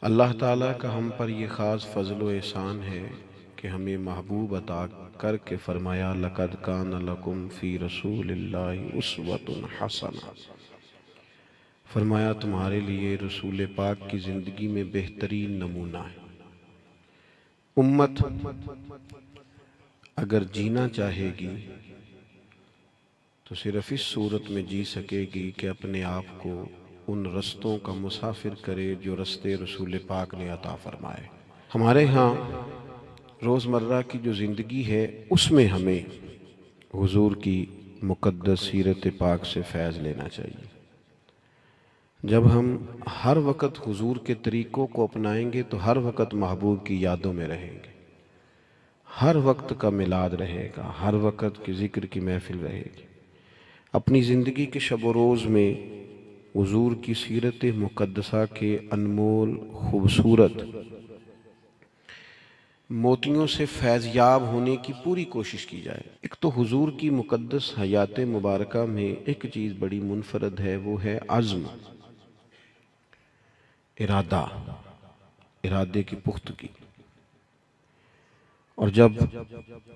اللہ تعالیٰ کا ہم پر یہ خاص فضل و احسان ہے کہ ہمیں محبوب عطا کر کے فرمایا لَقَدْ كَانَ لَكُمْ فِي رَسُولِ اللَّهِ أُسْوَةٌ حَسَنَةٌ، فرمایا تمہارے لیے رسول پاک کی زندگی میں بہترین نمونہ ہے۔ امت اگر جینا چاہے گی تو صرف اس صورت میں جی سکے گی کہ اپنے آپ کو ان رستوں کا مسافر کرے جو رستے رسول پاک نے عطا فرمائے۔ ہمارے ہاں روزمرہ کی جو زندگی ہے اس میں ہمیں حضور کی مقدس سیرت پاک سے فیض لینا چاہیے۔ جب ہم ہر وقت حضور کے طریقوں کو اپنائیں گے تو ہر وقت محبوب کی یادوں میں رہیں گے، ہر وقت کا میلاد رہے گا، ہر وقت کی ذکر کی محفل رہے گی۔ اپنی زندگی کے شب و روز میں حضور کی سیرت مقدسہ کے انمول خوبصورت موتیوں سے فیض یاب ہونے کی پوری کوشش کی جائے۔ ایک تو حضور کی مقدس حیات مبارکہ میں ایک چیز بڑی منفرد ہے، وہ ہے عزم، ارادے کی پختگی۔ اور جب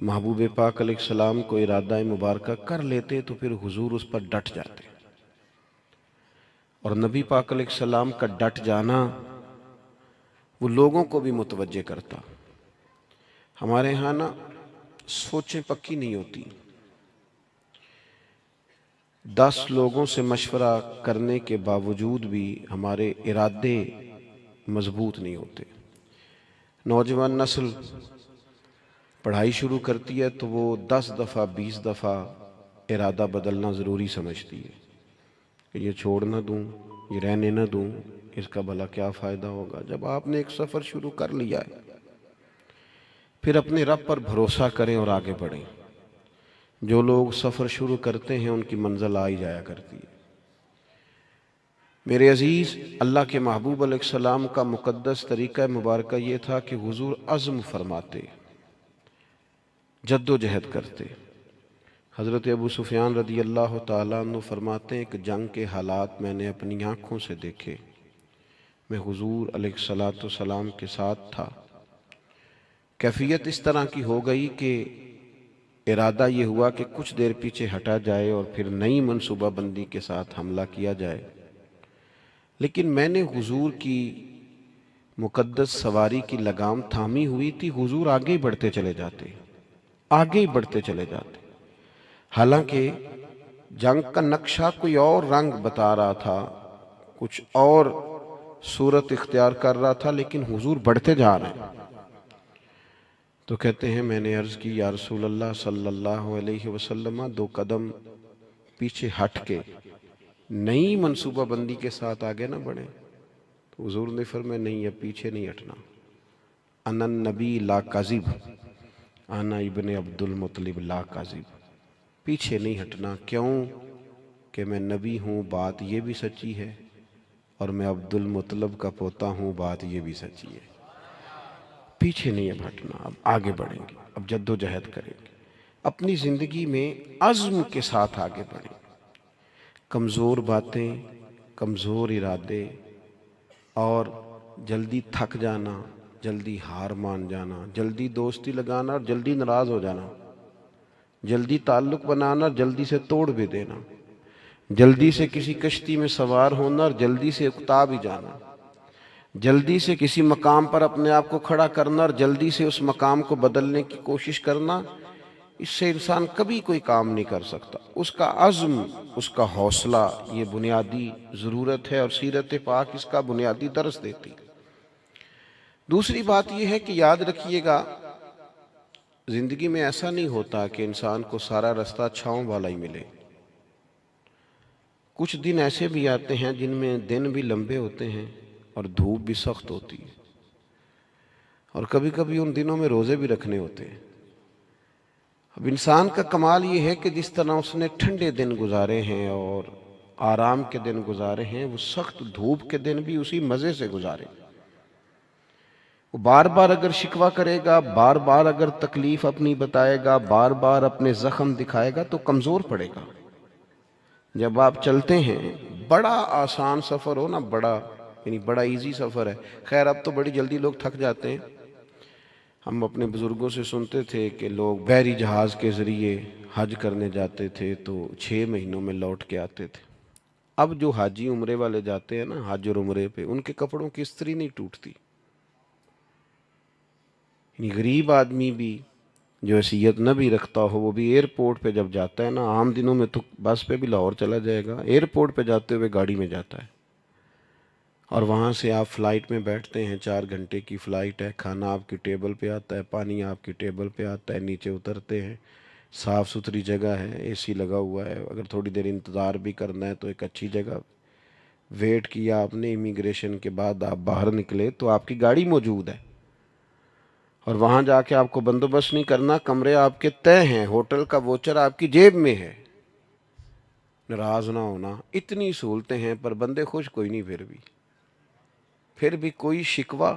محبوب پاک علیہ السلام کو ارادہ مبارکہ کر لیتے تو پھر حضور اس پر ڈٹ جاتے، اور نبی پاک علیہ السلام کا ڈٹ جانا وہ لوگوں کو بھی متوجہ کرتا۔ ہمارے ہاں نا سوچیں پکی نہیں ہوتی، 10 لوگوں سے مشورہ کرنے کے باوجود بھی ہمارے ارادے مضبوط نہیں ہوتے۔ نوجوان نسل پڑھائی شروع کرتی ہے تو وہ 10 دفعہ 20 دفعہ ارادہ بدلنا ضروری سمجھتی ہے کہ یہ چھوڑ نہ دوں، یہ رہنے نہ دوں، اس کا بھلا کیا فائدہ ہوگا۔ جب آپ نے ایک سفر شروع کر لیا ہے پھر اپنے رب پر بھروسہ کریں اور آگے بڑھیں۔ جو لوگ سفر شروع کرتے ہیں ان کی منزل آ ہی جایا کرتی ہے۔ میرے عزیز، اللہ کے محبوب علیہ السلام کا مقدس طریقہ مبارکہ یہ تھا کہ حضور عزم فرماتے، جد و جہد کرتے۔ حضرت ابو سفیان رضی اللہ تعالیٰ عنہ فرماتے ہیں کہ جنگ کے حالات میں نے اپنی آنکھوں سے دیکھے، میں حضور علیہ السلام کے ساتھ تھا۔ کیفیت اس طرح کی ہو گئی کہ ارادہ یہ ہوا کہ کچھ دیر پیچھے ہٹا جائے اور پھر نئی منصوبہ بندی کے ساتھ حملہ کیا جائے، لیکن میں نے حضور کی مقدس سواری کی لگام تھامی ہوئی تھی۔ حضور آگے ہی بڑھتے چلے جاتے، آگے ہی بڑھتے چلے جاتے، حالانکہ جنگ کا نقشہ کوئی اور رنگ بتا رہا تھا، کچھ اور صورت اختیار کر رہا تھا، لیکن حضور بڑھتے جا رہے ہیں۔ تو کہتے ہیں میں نے عرض کی یا رسول اللہ صلی اللہ علیہ وسلم 2 قدم پیچھے ہٹ کے نئی منصوبہ بندی کے ساتھ آگے نہ بڑھیں۔ تو حضور نے فرمایا نہیں، اب پیچھے نہیں ہٹنا، انا النبی لا کاذب، انا ابن عبد المطلب لا کاذب، پیچھے نہیں ہٹنا۔ کیوں کہ میں نبی ہوں، بات یہ بھی سچی ہے، اور میں عبد المطلب کا پوتا ہوں، بات یہ بھی سچی ہے۔ پیچھے نہیں اب ہٹنا، اب آگے بڑھیں گے، اب جد و جہد کریں گے، اپنی زندگی میں عزم کے ساتھ آگے بڑھیں۔ کمزور باتیں، کمزور ارادے اور جلدی تھک جانا، جلدی ہار مان جانا، جلدی دوستی لگانا اور جلدی ناراض ہو جانا، جلدی تعلق بنانا اور جلدی سے توڑ بھی دینا، جلدی سے کسی کشتی میں سوار ہونا اور جلدی سے اکتا بھی جانا، جلدی سے کسی مقام پر اپنے آپ کو کھڑا کرنا اور جلدی سے اس مقام کو بدلنے کی کوشش کرنا، اس سے انسان کبھی کوئی کام نہیں کر سکتا۔ اس کا عزم، اس کا حوصلہ، یہ بنیادی ضرورت ہے، اور سیرت پاک اس کا بنیادی درس دیتی۔ دوسری بات یہ ہے کہ یاد رکھیے گا، زندگی میں ایسا نہیں ہوتا کہ انسان کو سارا رستہ چھاؤں والا ہی ملے۔ کچھ دن ایسے بھی آتے ہیں جن میں دن بھی لمبے ہوتے ہیں اور دھوپ بھی سخت ہوتی ہے، اور کبھی کبھی ان دنوں میں روزے بھی رکھنے ہوتے ہیں۔ اب انسان کا کمال یہ ہے کہ جس طرح اس نے ٹھنڈے دن گزارے ہیں اور آرام کے دن گزارے ہیں، وہ سخت دھوپ کے دن بھی اسی مزے سے گزارے۔ وہ بار بار اگر شکوہ کرے گا، بار بار اگر تکلیف اپنی بتائے گا، بار بار اپنے زخم دکھائے گا تو کمزور پڑے گا۔ جب آپ چلتے ہیں، بڑا آسان سفر ہو نا، بڑا یعنی بڑا ایزی سفر ہے۔ خیر اب تو بڑی جلدی لوگ تھک جاتے ہیں۔ ہم اپنے بزرگوں سے سنتے تھے کہ لوگ بحری جہاز کے ذریعے حج کرنے جاتے تھے تو 6 مہینوں میں لوٹ کے آتے تھے۔ اب جو حاجی عمرے والے جاتے ہیں نا حج اور عمرے پہ، ان کے کپڑوں کی استری نہیں ٹوٹتی۔ یعنی غریب آدمی بھی جو حیثیت نہ بھی رکھتا ہو، وہ بھی ایئرپورٹ پہ جب جاتا ہے نا، عام دنوں میں تو بس پہ بھی لاہور چلا جائے گا، ایئرپورٹ پہ جاتے ہوئے گاڑی میں جاتا ہے، اور وہاں سے آپ فلائٹ میں بیٹھتے ہیں، 4 گھنٹے کی فلائٹ ہے، کھانا آپ کی ٹیبل پہ آتا ہے، پانی آپ کی ٹیبل پہ آتا ہے، نیچے اترتے ہیں، صاف ستھری جگہ ہے، اے سی لگا ہوا ہے، اگر تھوڑی دیر انتظار بھی کرنا ہے تو ایک اچھی جگہ، ویٹ کیا آپ نے، امیگریشن کے بعد آپ باہر نکلے تو آپ کی گاڑی موجود ہے، اور وہاں جا کے آپ کو بندوبست نہیں کرنا، کمرے آپ کے طے ہیں، ہوٹل کا ووچر آپ کی جیب میں ہے۔ ناراض نہ ہونا، اتنی سہولتیں ہیں پر بندے خوش کوئی نہیں، پھر بھی کوئی شکوہ،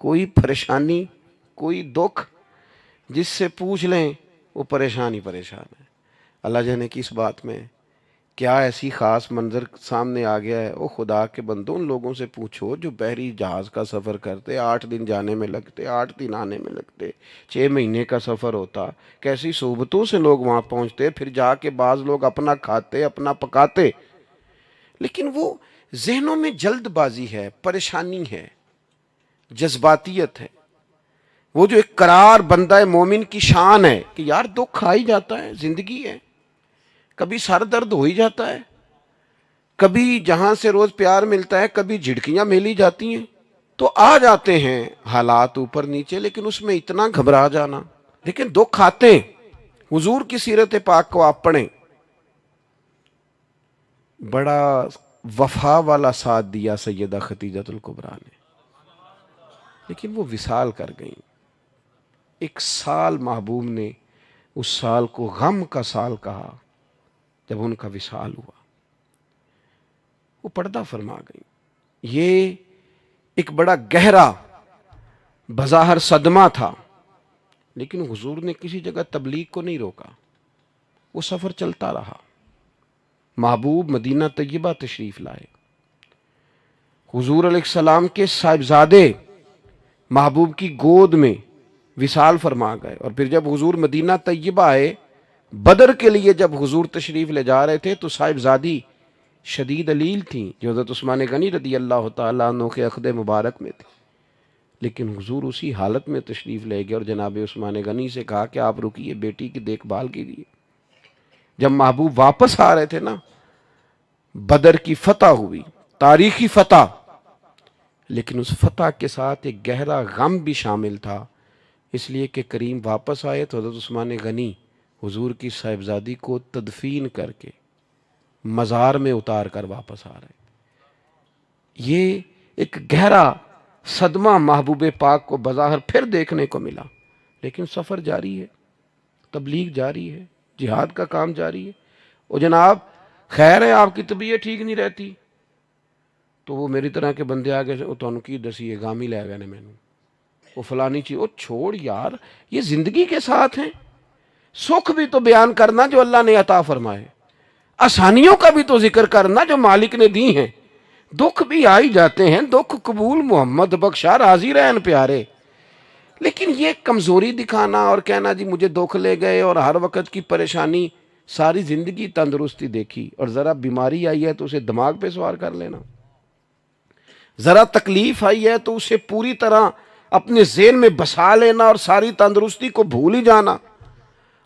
کوئی پریشانی، کوئی دکھ جس سے پوچھ لیں وہ پریشان ہی پریشان ہے۔ اللہ جانے کی اس بات میں کیا ایسی خاص منظر سامنے آ گیا ہے۔ او خدا کے بندوں، ان لوگوں سے پوچھو جو بحری جہاز کا سفر کرتے، 8 دن جانے میں لگتے، 8 دن آنے میں لگتے، 6 مہینے کا سفر ہوتا، کیسی صحبتوں سے لوگ وہاں پہنچتے، پھر جا کے بعض لوگ اپنا کھاتے، اپنا پکاتے، لیکن وہ ذہنوں میں جلد بازی ہے، پریشانی ہے، جذباتیت ہے۔ وہ جو ایک قرار بندہ مومن کی شان ہے کہ یار دکھ آ ہی جاتا ہے، زندگی ہے، کبھی سر درد ہو ہی جاتا ہے، کبھی جہاں سے روز پیار ملتا ہے کبھی جھڑکیاں میلی جاتی ہیں، تو آ جاتے ہیں حالات اوپر نیچے، لیکن اس میں اتنا گھبرا جانا، لیکن دکھ آتے ہیں۔ حضور کی سیرت پاک کو آپ پڑھیں، بڑا وفا والا ساتھ دیا سیدہ خدیجہ الکبریٰ نے، لیکن وہ وصال کر گئیں۔ 1 سال محبوب نے اس سال کو غم کا سال کہا جب ان کا وصال ہوا، وہ پردہ فرما گئی۔ یہ ایک بڑا گہرا بظاہر صدمہ تھا، لیکن حضور نے کسی جگہ تبلیغ کو نہیں روکا، وہ سفر چلتا رہا۔ محبوب مدینہ طیبہ تشریف لائے، حضور علیہ السلام کے صاحبزادے محبوب کی گود میں وصال فرما گئے، اور پھر جب حضور مدینہ طیبہ آئے، بدر کے لیے جب حضور تشریف لے جا رہے تھے تو صاحبزادی شدید علیل تھیں جو حضرت عثمان غنی رضی اللہ تعالیٰ عنہ کے عقد مبارک میں تھی، لیکن حضور اسی حالت میں تشریف لے گئے اور جناب عثمان غنی سے کہا کہ آپ رکیے، بیٹی کی دیکھ بھال کیجیے۔ جب محبوب واپس آ رہے تھے نا، بدر کی فتح ہوئی، تاریخی فتح، لیکن اس فتح کے ساتھ ایک گہرا غم بھی شامل تھا، اس لیے کہ کریم واپس آئے تو حضرت عثمان غنی حضور کی صاحبزادی کو تدفین کر کے مزار میں اتار کر واپس آ رہے۔ یہ ایک گہرا صدمہ محبوب پاک کو بظاہر پھر دیکھنے کو ملا، لیکن سفر جاری ہے، تبلیغ جاری ہے، جہاد کا کام جاری ہے۔ اور جناب خیر ہے آپ کی طبیعت ٹھیک نہیں رہتی تو وہ میری طرح کے بندے آگے سے تو ان کی دسی ہے گامی لے گئے نے مینوں، وہ فلانی چیز، وہ چھوڑ یار، یہ زندگی کے ساتھ ہیں۔ سکھ بھی تو بیان کرنا جو اللہ نے عطا فرمائے، آسانیوں کا بھی تو ذکر کرنا جو مالک نے دی ہیں، دکھ بھی آ ہی جاتے ہیں، دکھ قبول محمد بخشا راضی رہن پیارے، لیکن یہ کمزوری دکھانا اور کہنا جی مجھے دکھ لے گئے اور ہر وقت کی پریشانی، ساری زندگی تندرستی دیکھی اور ذرا بیماری آئی ہے تو اسے دماغ پہ سوار کر لینا، ذرا تکلیف آئی ہے تو اسے پوری طرح اپنے ذہن میں بسا لینا اور ساری تندرستی کو بھول ہی جانا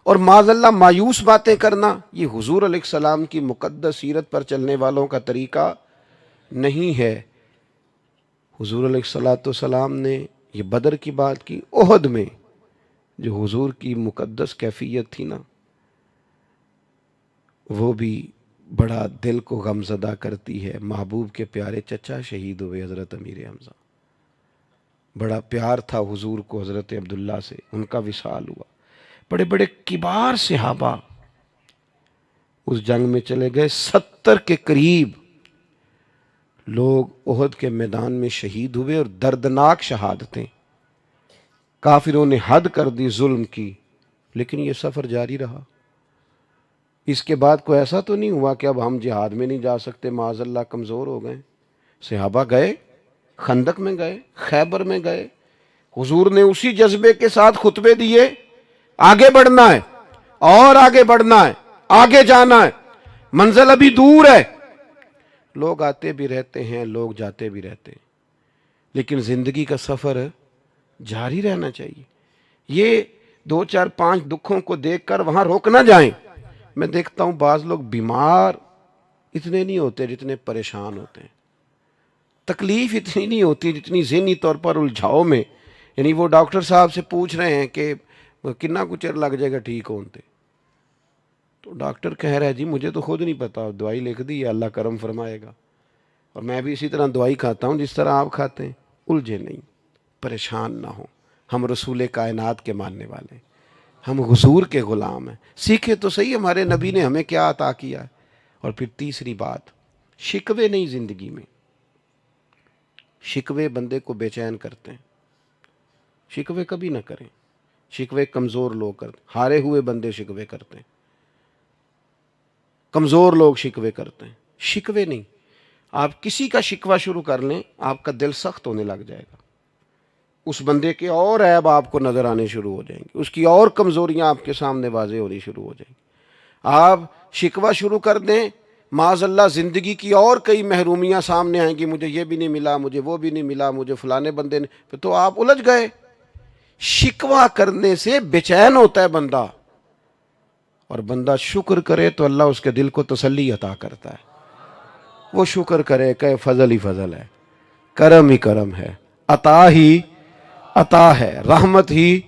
اور معاذ اللہ مایوس باتیں کرنا، یہ حضور علیہ السلام کی مقدس سیرت پر چلنے والوں کا طریقہ نہیں ہے۔ حضور علیہ السلام نے یہ بدر کی بات کی، احد میں جو حضور کی مقدس کیفیت تھی نا، وہ بھی بڑا دل کو غم زدہ کرتی ہے۔ محبوب کے پیارے چچا شہید ہوئے حضرت امیر حمزہ، بڑا پیار تھا حضور کو حضرت عبداللہ سے، ان کا وصال ہوا۔ بڑے بڑے کبار صحابہ اس جنگ میں چلے گئے، 70 کے قریب لوگ احد کے میدان میں شہید ہوئے، اور دردناک شہادتیں، کافروں نے حد کر دی ظلم کی، لیکن یہ سفر جاری رہا۔ اس کے بعد کوئی ایسا تو نہیں ہوا کہ اب ہم جہاد میں نہیں جا سکتے، معاذ اللہ کمزور ہو گئے، صحابہ گئے، خندق میں گئے، خیبر میں گئے، حضور نے اسی جذبے کے ساتھ خطبے دیے، آگے بڑھنا ہے اور آگے بڑھنا ہے، آگے جانا ہے، منزل ابھی دور ہے۔ لوگ آتے بھی رہتے ہیں، لوگ جاتے بھی رہتے ہیں، لیکن زندگی کا سفر جاری رہنا چاہیے۔ یہ 2 4 5 دکھوں کو دیکھ کر وہاں روک نہ جائیں۔ میں دیکھتا ہوں بعض لوگ بیمار اتنے نہیں ہوتے جتنے پریشان ہوتے ہیں، تکلیف اتنی نہیں ہوتی جتنی ذہنی طور پر الجھاؤ میں، یعنی وہ ڈاکٹر صاحب سے پوچھ رہے ہیں کہ کتنا کچھ چر لگ جائے گا ٹھیک ہوتے، تو ڈاکٹر کہہ رہا ہے جی مجھے تو خود نہیں پتا، دوائی لکھ دی ہے، اللہ کرم فرمائے گا، اور میں بھی اسی طرح دوائی کھاتا ہوں جس طرح آپ کھاتے ہیں۔ الجھے نہیں، پریشان نہ ہوں، ہم رسول کائنات کے ماننے والے ہیں، ہم حضور کے غلام ہیں، سیکھے تو صحیح ہمارے نبی نے ہمیں کیا عطا کیا ہے۔ اور پھر تیسری بات، شکوے نہیں زندگی میں، شکوے بندے کو بے چین کرتے ہیں، شکوے کبھی نہ کریں، شکوے کمزور لوگ کرتے ہیں، ہارے ہوئے بندے شکوے کرتے ہیں، کمزور لوگ شکوے کرتے ہیں، شکوے نہیں۔ آپ کسی کا شکوہ شروع کر لیں، آپ کا دل سخت ہونے لگ جائے گا، اس بندے کے اور عیب آپ کو نظر آنے شروع ہو جائیں گے، اس کی اور کمزوریاں آپ کے سامنے واضح ہونی شروع ہو جائیں گی۔ آپ شکوہ شروع کر دیں، معاذ اللہ زندگی کی اور کئی محرومیاں سامنے آئیں گی، مجھے یہ بھی نہیں ملا، مجھے وہ بھی نہیں ملا، مجھے فلانے بندے نے، تو آپ الجھ گئے۔ شکوہ کرنے سے بے چین ہوتا ہے بندہ، اور بندہ شکر کرے تو اللہ اس کے دل کو تسلی عطا کرتا ہے، وہ شکر کرے کہ فضل ہی فضل ہے، کرم ہی کرم ہے، عطا ہی عطا ہے، رحمت ہی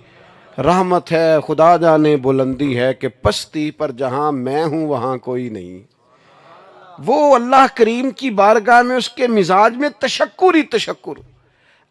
رحمت ہے، خدا جانے بلندی ہے کہ پستی پر جہاں میں ہوں وہاں کوئی نہیں۔ وہ اللہ کریم کی بارگاہ میں اس کے مزاج میں تشکر ہی تشکر،